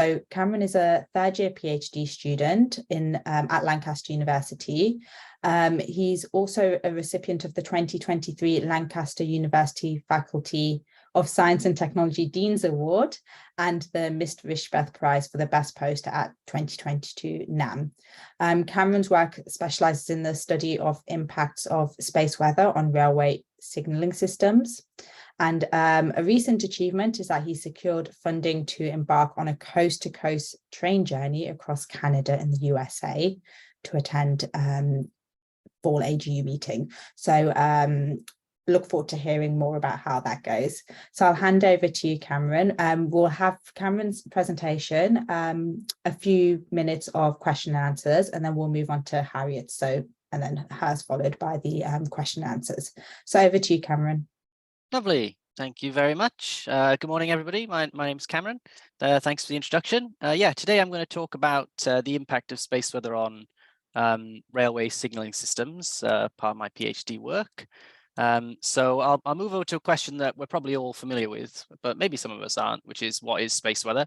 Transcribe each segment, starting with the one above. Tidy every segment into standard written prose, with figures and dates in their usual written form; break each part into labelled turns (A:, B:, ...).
A: So Cameron is a third-year PhD student at Lancaster University. He's also a recipient of the 2023 Lancaster University Faculty of Science and Technology Dean's Award and the Mr. Rishbeth Prize for the Best Poster at 2022 NAM. Cameron's work specializes in the study of impacts of space weather on railway signaling systems. And a recent achievement is that he secured funding to embark on a coast-to-coast train journey across Canada and the USA to attend fall AGU meeting. So look forward to hearing more about how that goes. So I'll hand over to you, Cameron. We'll have Cameron's presentation, a few minutes of question and answers, and then we'll move on to Harriet. And then hers followed by the question and answers. So over to you, Cameron.
B: Lovely. Thank you very much. Good morning, everybody. My name is Cameron. Thanks for the introduction. Today I'm going to talk about the impact of space weather on railway signaling systems, part of my PhD work. So I'll move over to a question that we're probably all familiar with, but maybe some of us aren't, which is, what is space weather?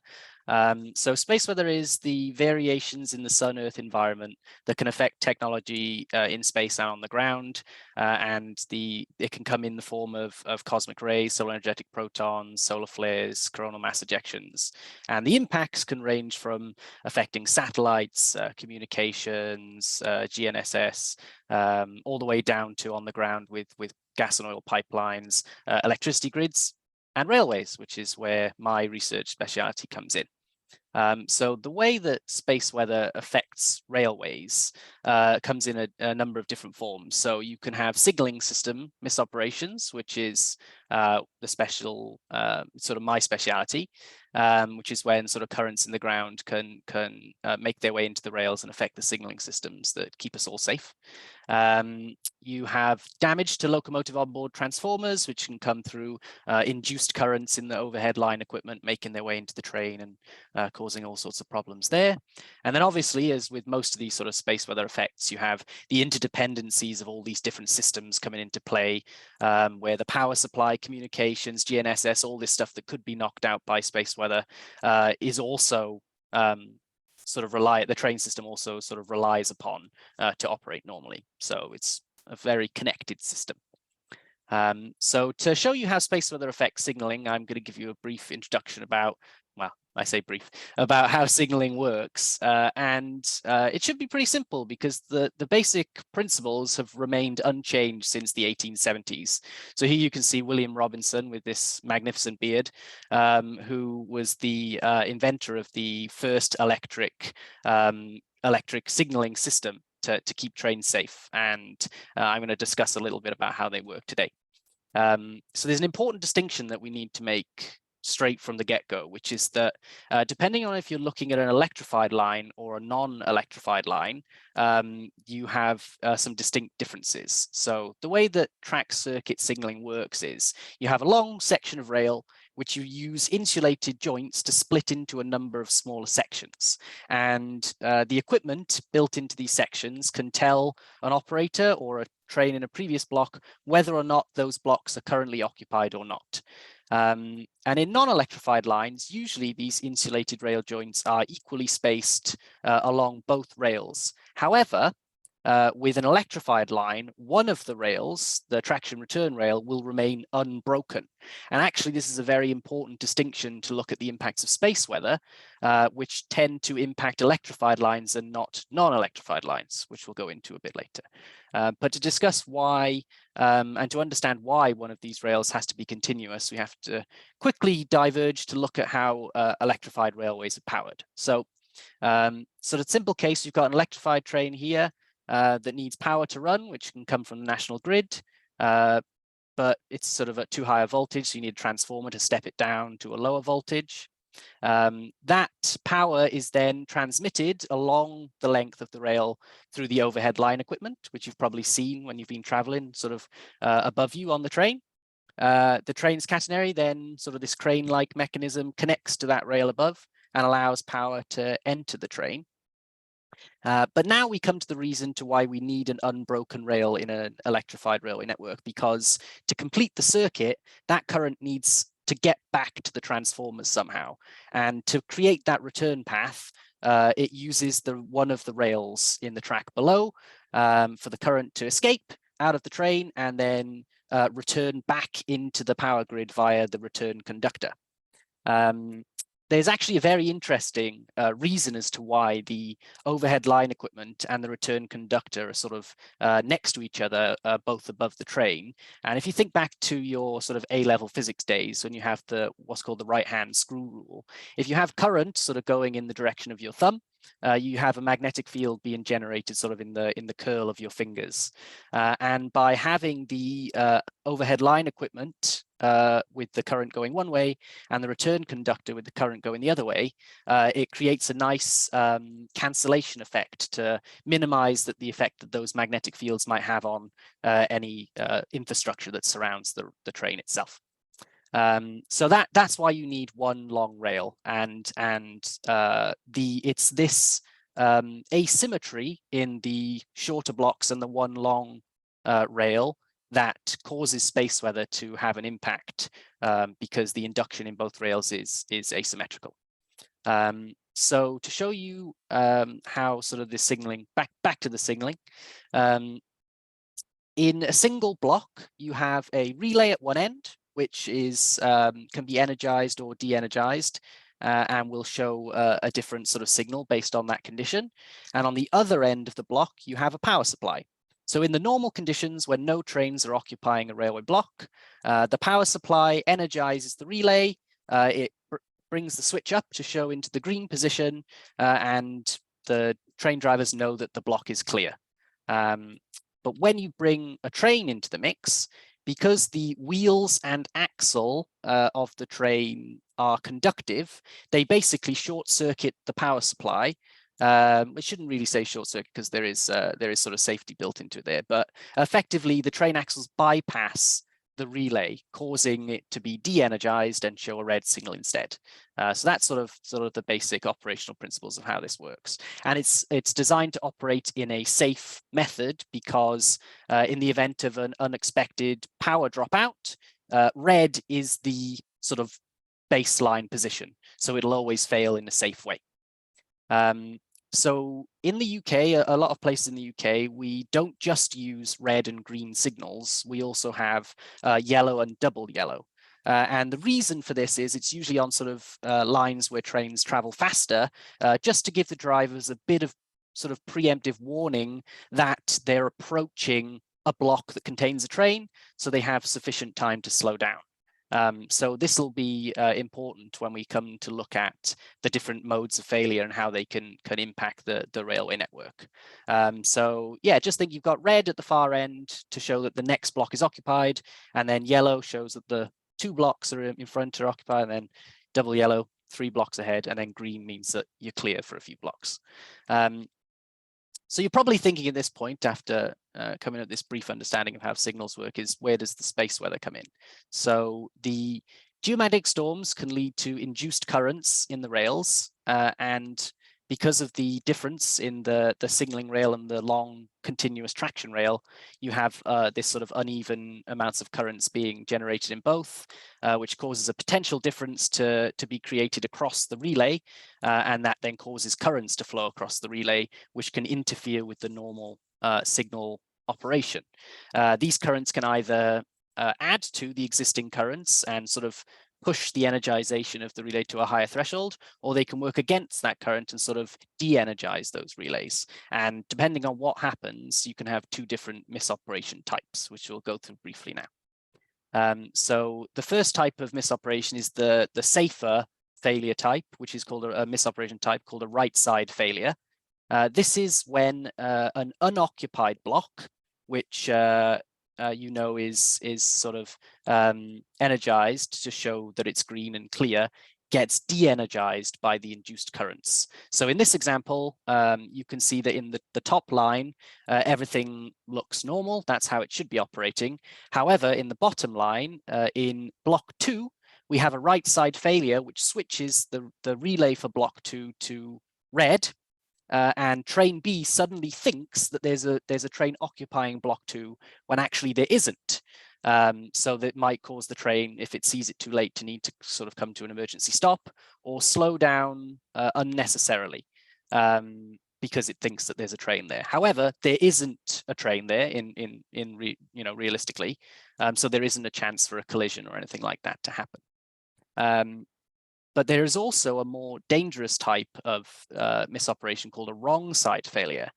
B: So space weather is the variations in the Sun-Earth environment that can affect technology in space and on the ground, and it can come in the form of cosmic rays, solar energetic protons, solar flares, coronal mass ejections, and the impacts can range from affecting satellites, communications, GNSS, all the way down to on the ground with gas and oil pipelines, electricity grids, and railways, which is where my research speciality comes in. So the way that space weather affects railways comes in a number of different forms. So you can have signaling system misoperations, which is the special sort of my speciality, which is when sort of currents in the ground can make their way into the rails and affect the signaling systems that keep us all safe. You have damage to locomotive onboard transformers, which can come through induced currents in the overhead line equipment, making their way into the train and causing all sorts of problems there. And then obviously, as with most of these sort of space weather effects, you have the interdependencies of all these different systems coming into play, where the power supply, communications, GNSS, all this stuff that could be knocked out by space weather is also the train system also sort of relies upon to operate normally. So it's a very connected system. So to show you how space weather affects signaling, I'm going to give you a brief introduction about, well, I say brief, about how signaling works. And it should be pretty simple because the basic principles have remained unchanged since the 1870s. So here you can see William Robinson with this magnificent beard, who was the inventor of the first electric signaling system to keep trains safe. And I'm going to discuss a little bit about how they work today. So there's an important distinction that we need to make straight from the get-go, which is that depending on if you're looking at an electrified line or a non-electrified line, you have some distinct differences. So the way that track circuit signaling works is you have a long section of rail which you use insulated joints to split into a number of smaller sections. And the equipment built into these sections can tell an operator or a train in a previous block whether or not those blocks are currently occupied or not. And in non-electrified lines, usually these insulated rail joints are equally spaced along both rails. However, with an electrified line, one of the rails, the traction return rail, will remain unbroken. And actually, this is a very important distinction to look at the impacts of space weather, which tend to impact electrified lines and not non-electrified lines, which we'll go into a bit later. But to discuss why and to understand why one of these rails has to be continuous, we have to quickly diverge to look at how electrified railways are powered. So the simple case, you've got an electrified train here that needs power to run, which can come from the national grid, but it's sort of at too high a voltage, so you need a transformer to step it down to a lower voltage. That power is then transmitted along the length of the rail through the overhead line equipment, which you've probably seen when you've been traveling sort of above you on the train. The train's catenary, then sort of this crane-like mechanism connects to that rail above and allows power to enter the train. But now we come to the reason to why we need an unbroken rail in an electrified railway network, because to complete the circuit, that current needs to get back to the transformers somehow. And to create that return path, it uses one of the rails in the track below for the current to escape out of the train and then return back into the power grid via the return conductor. There's actually a very interesting reason as to why the overhead line equipment and the return conductor are sort of next to each other, both above the train. And if you think back to your sort of A-level physics days, when you have what's called the right-hand screw rule, if you have current sort of going in the direction of your thumb, you have a magnetic field being generated sort of in the curl of your fingers. And by having the overhead line equipment with the current going one way and the return conductor with the current going the other way, it creates a nice cancellation effect to minimize the effect that those magnetic fields might have on any infrastructure that surrounds the train itself. So that's why you need one long rail, and it's this asymmetry in the shorter blocks and the one long rail that causes space weather to have an impact, because the induction in both rails is asymmetrical. So to show you how sort of the signaling, back to the signaling, in a single block, you have a relay at one end, which is can be energized or de-energized, and will show a different sort of signal based on that condition. And on the other end of the block, you have a power supply. So in the normal conditions, when no trains are occupying a railway block, the power supply energizes the relay. It brings the switch up to show into the green position, and the train drivers know that the block is clear. But when you bring a train into the mix, because the wheels and axle of the train are conductive, they basically short circuit the power supply. We shouldn't really say short circuit because there is sort of safety built into it there, but effectively the train axles bypass the relay, causing it to be de-energized and show a red signal instead. So that's sort of the basic operational principles of how this works. And it's designed to operate in a safe method because in the event of an unexpected power dropout, red is the sort of baseline position. So it'll always fail in a safe way. So in the UK, a lot of places in the UK, we don't just use red and green signals. We also have yellow and double yellow. And the reason for this is it's usually on sort of lines where trains travel faster, just to give the drivers a bit of sort of preemptive warning that they're approaching a block that contains a train, so they have sufficient time to slow down. So this will be important when we come to look at the different modes of failure and how they can impact the railway network. So yeah, just think you've got red at the far end to show that the next block is occupied, and then yellow shows that the 2 blocks are in front are occupied, and then double yellow 3 blocks ahead, and then green means that you're clear for a few blocks. So you're probably thinking at this point, after coming at this brief understanding of how signals work, is where does the space weather come in? So the geomagnetic storms can lead to induced currents in the rails, and because of the difference in the signaling rail and the long continuous traction rail, you have this sort of uneven amounts of currents being generated in both, which causes a potential difference to be created across the relay, and that then causes currents to flow across the relay, which can interfere with the normal signal operation. These currents can either add to the existing currents and sort of push the energization of the relay to a higher threshold, or they can work against that current and sort of de-energize those relays. And depending on what happens, you can have 2 different misoperation types, which we'll go through briefly now. So the first type of misoperation is the safer failure type, which is called a misoperation type called a right side failure. This is when an unoccupied block, which you know is sort of energized to show that it's green and clear, gets de-energized by the induced currents. So in this example, you can see that in the top line, everything looks normal. That's how it should be operating. However, in the bottom line, in block 2, we have a right side failure, which switches the relay for block 2 to red. And train B suddenly thinks that there's a train occupying block 2 when actually there isn't. So that might cause the train, if it sees it too late, to need to sort of come to an emergency stop or slow down unnecessarily because it thinks that there's a train there. However, there isn't a train there realistically, so there isn't a chance for a collision or anything like that to happen. But there is also a more dangerous type of misoperation called a wrong side failure.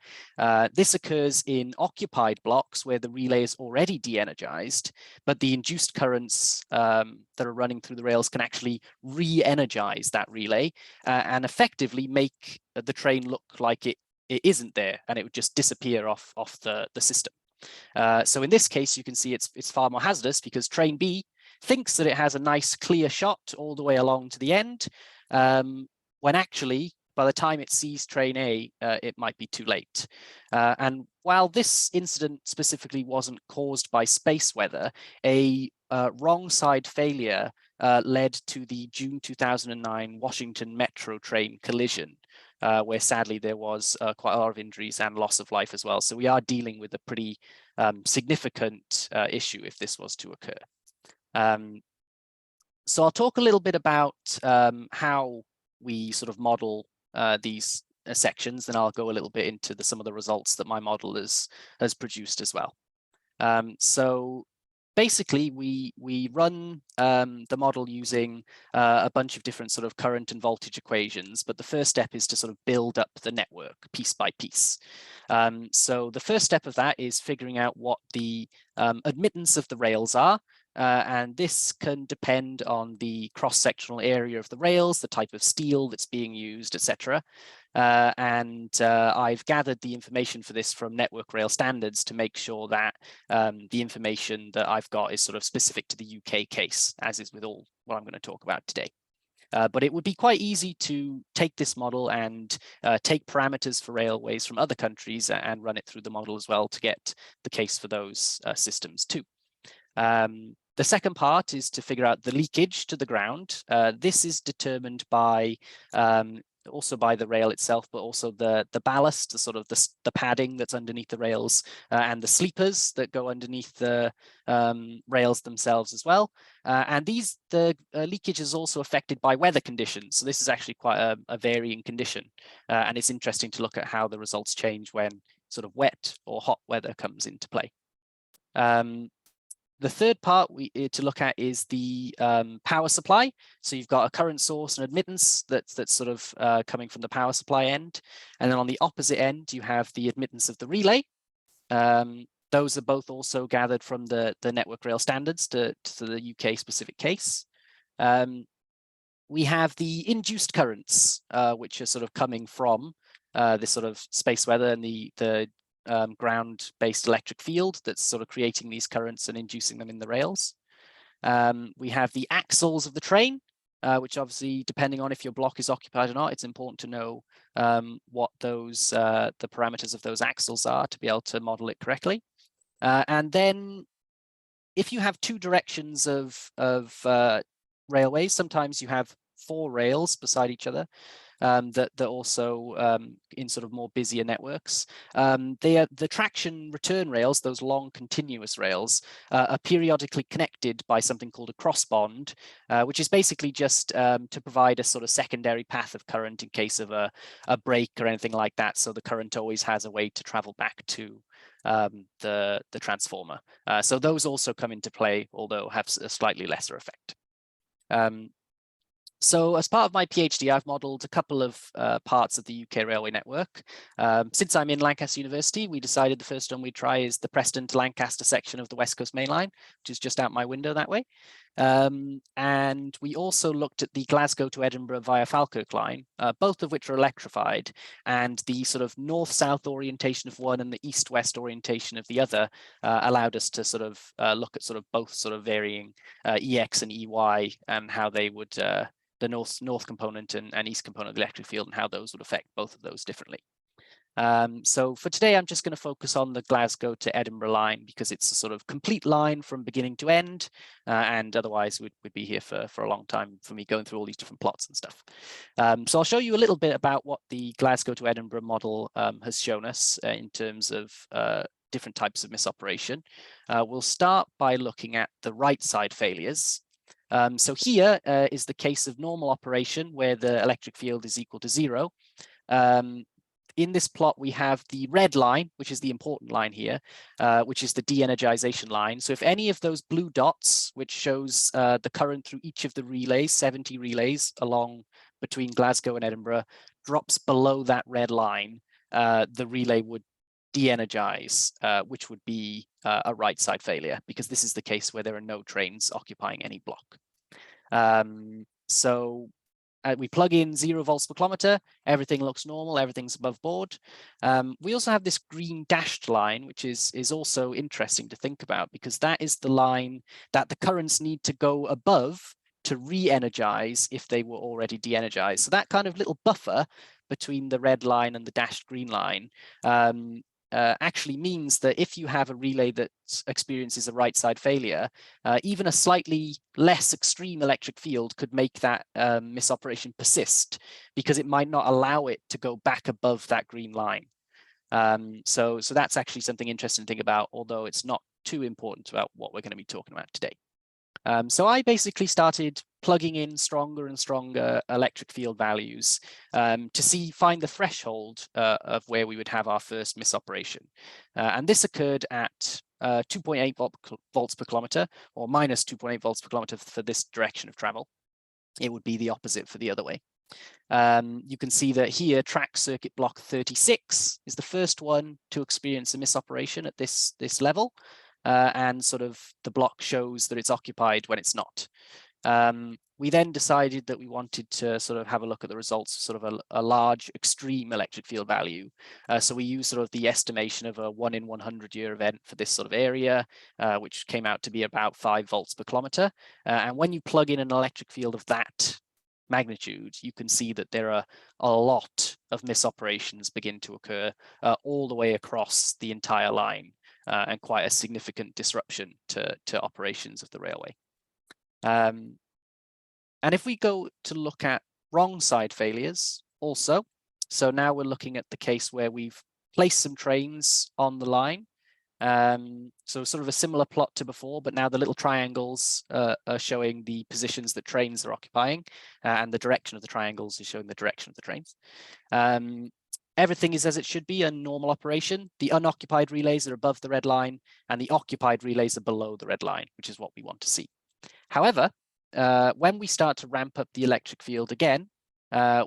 B: This occurs in occupied blocks where the relay is already de-energized, but the induced currents that are running through the rails can actually re-energize that relay and effectively make the train look like it isn't there, and it would just disappear off the system. So in this case, you can see it's far more hazardous because train B thinks that it has a nice clear shot all the way along to the end, when actually, by the time it sees train A, it might be too late. And while this incident specifically wasn't caused by space weather, a wrong side failure led to the June 2009 Washington Metro train collision, where sadly there was quite a lot of injuries and loss of life as well. So we are dealing with a pretty significant issue if this was to occur. So I'll talk a little bit about how we sort of model these sections, then I'll go a little bit into some of the results that my model has produced as well. So basically, we run the model using a bunch of different sort of current and voltage equations, but the first step is to sort of build up the network piece by piece. So the first step of that is figuring out what the admittance of the rails are. And this can depend on the cross-sectional area of the rails, the type of steel that's being used, etc. I've gathered the information for this from Network Rail Standards to make sure that the information that I've got is sort of specific to the UK case, as is with all what I'm going to talk about today. But it would be quite easy to take this model and take parameters for railways from other countries and run it through the model as well to get the case for those systems too. The second part is to figure out the leakage to the ground. This is determined by also by the rail itself, but also the ballast, the sort of the padding that's underneath the rails, and the sleepers that go underneath the rails themselves as well. And the leakage is also affected by weather conditions. So this is actually quite a varying condition, and it's interesting to look at how the results change when sort of wet or hot weather comes into play. The third part to look at is the power supply. So you've got a current source and admittance that's sort of coming from the power supply end. And then on the opposite end, you have the admittance of the relay. Those are both also gathered from the Network Rail Standards to the UK specific case. We have the induced currents, which are sort of coming from this sort of space weather and the ground-based electric field that's sort of creating these currents and inducing them in the rails. We have the axles of the train, which obviously, depending on if your block is occupied or not, it's important to know what those the parameters of those axles are to be able to model it correctly. And then if you have two directions of railways, sometimes you have 4 rails beside each other. That also in sort of more busier networks. The traction return rails, those long continuous rails, are periodically connected by something called a cross bond, which is basically just to provide a sort of secondary path of current in case of a break or anything like that. So the current always has a way to travel back to the transformer. So those also come into play, although have a slightly lesser effect. So as part of my PhD, I've modelled a couple of parts of the UK railway network. Since I'm in Lancaster University, we decided the first one we'd try is the Preston to Lancaster section of the West Coast Main Line, which is just out my window that way. And we also looked at the Glasgow to Edinburgh via Falkirk line, both of which are electrified, and the sort of north-south orientation of one and the east-west orientation of the other allowed us to sort of look at sort of both sort of varying EX and EY and how they would the north component and east component of the electric field and how those would affect both of those differently. So for today, I'm just going to focus on the Glasgow to Edinburgh line because it's a sort of complete line from beginning to end, and otherwise we'd be here for a long time for me going through all these different plots and stuff. So I'll show you a little bit about what the Glasgow to Edinburgh model has shown us in terms of different types of misoperation. We'll start by looking at the right side failures. So here is the case of normal operation where the electric field is equal to 0. In this plot, we have the red line, which is the important line here, which is the de-energization line. So if any of those blue dots, which shows the current through each of the relays, 70 relays along between Glasgow and Edinburgh, drops below that red line, the relay would de-energize, which would be a right side failure, because this is the case where there are no trains occupying any block. We plug in 0 volts per kilometer, everything looks normal, everything's above board. We also have this green dashed line, which is also interesting to think about, because that is the line that the currents need to go above to re-energize if they were already de-energized. So that kind of little buffer between the red line and the dashed green line actually means that if you have a relay that experiences a right side failure, even a slightly less extreme electric field could make that misoperation persist, because it might not allow it to go back above that green line. So that's actually something interesting to think about, although it's not too important about what we're going to be talking about today. So I basically started plugging in stronger and stronger electric field values to find the threshold of where we would have our first misoperation. And this occurred at 2.8 volts per kilometer, or minus 2.8 volts per kilometer for this direction of travel. It would be the opposite for the other way. You can see that here track circuit block 36 is the first one to experience a misoperation at this level. And sort of the block shows that it's occupied when it's not. We then decided that we wanted to sort of have a look at the results of sort of a large extreme electric field value. So we used sort of the estimation of a 1 in 100 year event for this sort of area, which came out to be about 5 volts per kilometer. And when you plug in an electric field of that magnitude, you can see that there are a lot of misoperations begin to occur all the way across the entire line. And quite a significant disruption to operations of the railway. And if we go to look at wrong side failures also, so now we're looking at the case where we've placed some trains on the line. So sort of a similar plot to before, but now the little triangles are showing the positions that trains are occupying, and the direction of the triangles is showing the direction of the trains. Everything is as it should be, a normal operation. The unoccupied relays are above the red line, and the occupied relays are below the red line, which is what we want to see. However, when we start to ramp up the electric field again,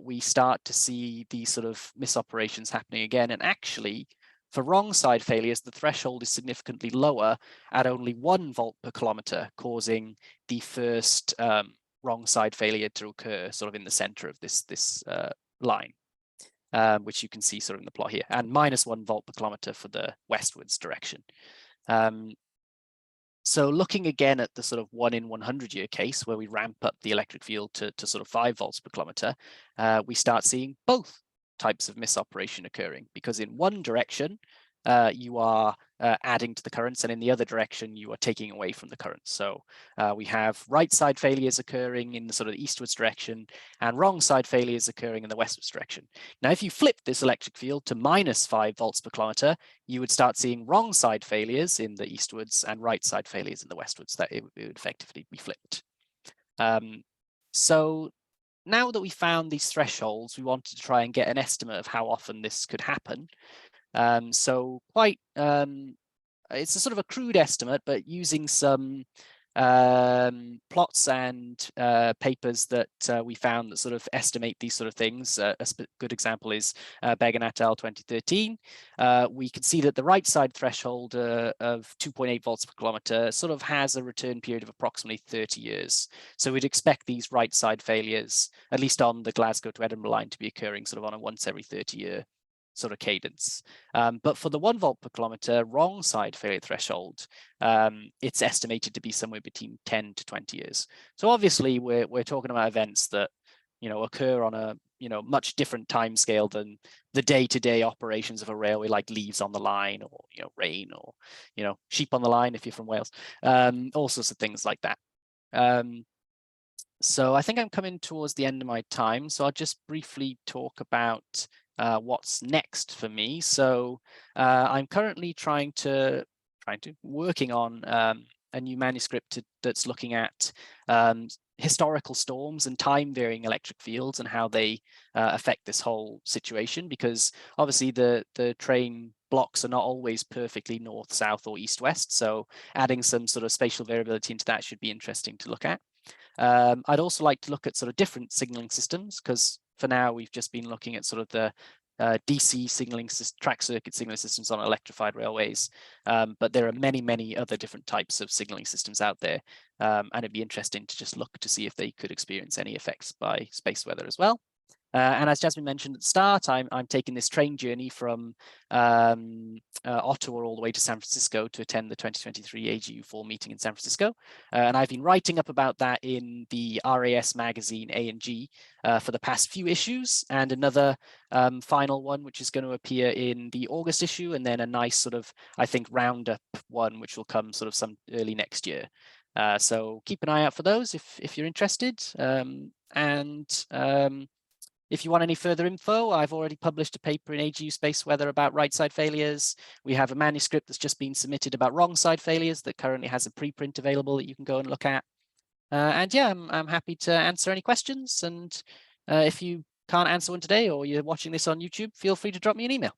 B: we start to see these sort of misoperations happening again. And actually, for wrong side failures, the threshold is significantly lower at only 1 volt per kilometer, causing the first wrong side failure to occur sort of in the center of this line. Which you can see sort of in the plot here, and minus 1 volt per kilometer for the westwards direction. So looking again at the sort of 1 in 100 year case where we ramp up the electric field to sort of 5 volts per kilometer, we start seeing both types of misoperation occurring, because in one direction you are adding to the currents, and in the other direction you are taking away from the currents. So we have right side failures occurring in the sort of eastwards direction, and wrong side failures occurring in the westwards direction. Now, if you flip this electric field to minus 5 volts per kilometer, you would start seeing wrong side failures in the eastwards and right side failures in the westwards. That it would effectively be flipped. So now that we found these thresholds, we wanted to try and get an estimate of how often this could happen. So quite, it's a sort of a crude estimate, but using some plots and papers that we found that sort of estimate these sort of things. A good example is Begg et al. 2013. We can see that the right side threshold of 2.8 volts per kilometer sort of has a return period of approximately 30 years. So we'd expect these right side failures, at least on the Glasgow to Edinburgh line, to be occurring sort of on a once every 30 year sort of cadence. But for the 1 volt per kilometer wrong side failure threshold, it's estimated to be somewhere between 10 to 20 years. So obviously we're talking about events that, you know, occur on a, you know, much different time scale than the day-to-day operations of a railway, like leaves on the line, or, you know, rain, or, you know, sheep on the line if you're from Wales, all sorts of things like that. So I think I'm coming towards the end of my time, so I'll just briefly talk about what's next for me. So I'm currently working on a new manuscript that's looking at historical storms and time varying electric fields and how they affect this whole situation, because obviously the train blocks are not always perfectly north, south, or east, west. So adding some sort of spatial variability into that should be interesting to look at. I'd also like to look at sort of different signaling systems, because for now we've just been looking at sort of the DC signaling track circuit signaling systems on electrified railways. But there are many, many other different types of signaling systems out there. And it'd be interesting to just look to see if they could experience any effects by space weather as well. And as Jasmine mentioned at the start, I'm taking this train journey from Ottawa all the way to San Francisco to attend the 2023 AGU Fall meeting in San Francisco. And I've been writing up about that in the RAS magazine A&G for the past few issues, and another final one, which is going to appear in the August issue, and then a nice sort of, I think, roundup one, which will come sort of some early next year. So keep an eye out for those if you're interested. If you want any further info, I've already published a paper in AGU Space Weather about right side failures. We have a manuscript that's just been submitted about wrong side failures that currently has a preprint available that you can go and look at. And yeah, I'm happy to answer any questions. And if you can't answer one today, or you're watching this on YouTube, feel free to drop me an email.